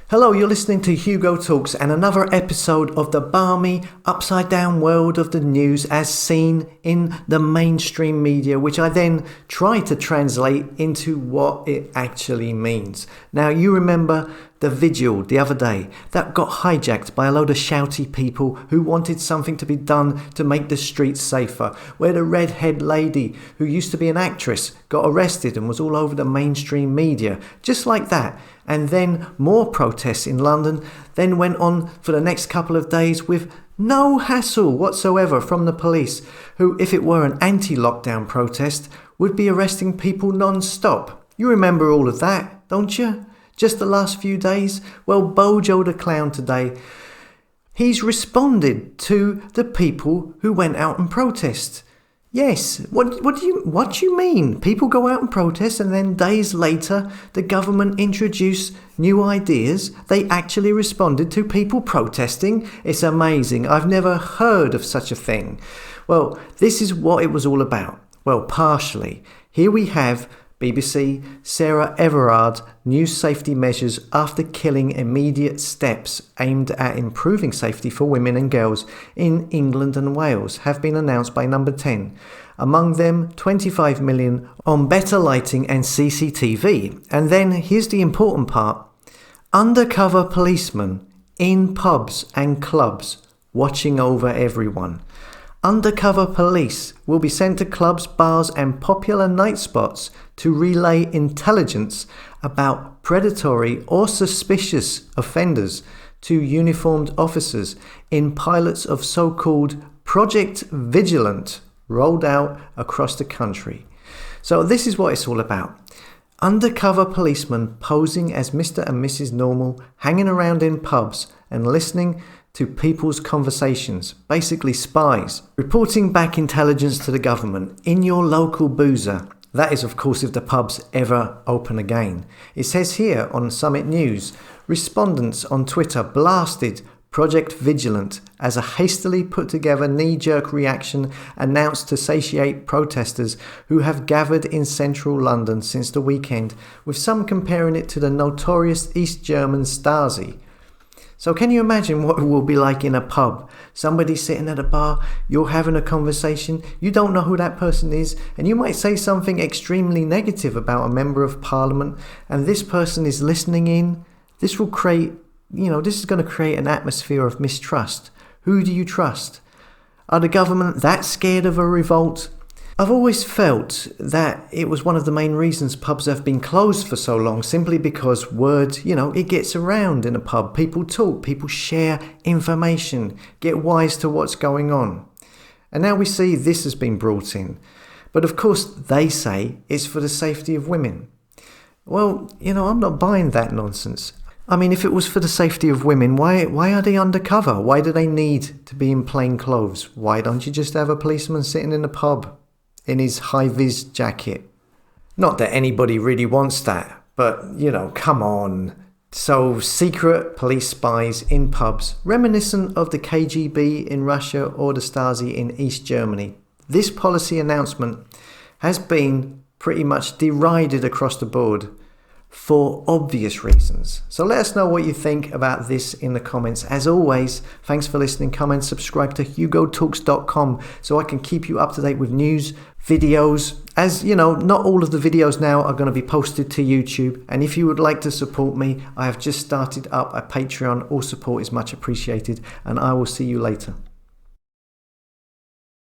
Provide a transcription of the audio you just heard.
Hello, you're listening to Hugo Talks and another episode of the balmy, upside-down world of the news as seen in the mainstream media, which I then try to translate into what it actually means. Now, you remember the vigil the other day that got hijacked by a load of shouty people who wanted something to be done to make the streets safer, where the redhead lady, who used to be an actress, got arrested and was all over the mainstream media, just like that. And then more protests in London then went on for the next couple of days with no hassle whatsoever from the police, who, if it were an anti-lockdown protest, would be arresting people non-stop. You remember all of that, don't you? Just the last few days? Well, Bojo the Clown today, he's responded to the people who went out and protest. Yes, what do you mean? People go out and protest and then days later the government introduce new ideas? They actually responded to people protesting? It's amazing. I've never heard of such a thing. Well, this is what it was all about. Well, partially. Here we have BBC Sarah Everard new safety measures after killing immediate steps aimed at improving safety for women and girls in England and Wales have been announced by Number 10. Among them, 25 million on better lighting and CCTV. And then here's the important part. Undercover policemen in pubs and clubs watching over everyone. Undercover police will be sent to clubs, bars and popular night spots to relay intelligence about predatory or suspicious offenders to uniformed officers in pilots of so-called Project Vigilant rolled out across the country. So this is what it's all about. Undercover policemen posing as Mr. and Mrs. Normal, hanging around in pubs and listening to people's conversations, basically spies, reporting back intelligence to the government in your local boozer. That is, of course, if the pubs ever open again. It says here on Summit News, respondents on Twitter blasted Project Vigilant as a hastily put together knee-jerk reaction announced to satiate protesters who have gathered in central London since the weekend, with some comparing it to the notorious East German Stasi. So can you imagine what it will be like in a pub? Somebody sitting at a bar, you're having a conversation, you don't know who that person is, and you might say something extremely negative about a member of parliament, and this person is listening in. This will create, this is going to create an atmosphere of mistrust. Who do you trust? Are the government that scared of a revolt? I've always felt that it was one of the main reasons pubs have been closed for so long, simply because word, it gets around in a pub. People talk, people share information, get wise to what's going on. And now we see this has been brought in. But of course, they say it's for the safety of women. Well, I'm not buying that nonsense. I mean, if it was for the safety of women, why are they undercover? Why do they need to be in plain clothes? Why don't you just have a policeman sitting in a pub in his high-vis jacket? Not that anybody really wants that, but, come on. So, secret police spies in pubs, reminiscent of the KGB in Russia or the Stasi in East Germany. This policy announcement has been pretty much derided across the board for obvious reasons. So let us know what you think about this in the comments. As always, thanks for listening. Comment, subscribe to hugotalks.com so I can keep you up to date with news, videos. As you know, not all of the videos now are going to be posted to YouTube. And if you would like to support me, I have just started up a Patreon. All support is much appreciated, and I will see you later.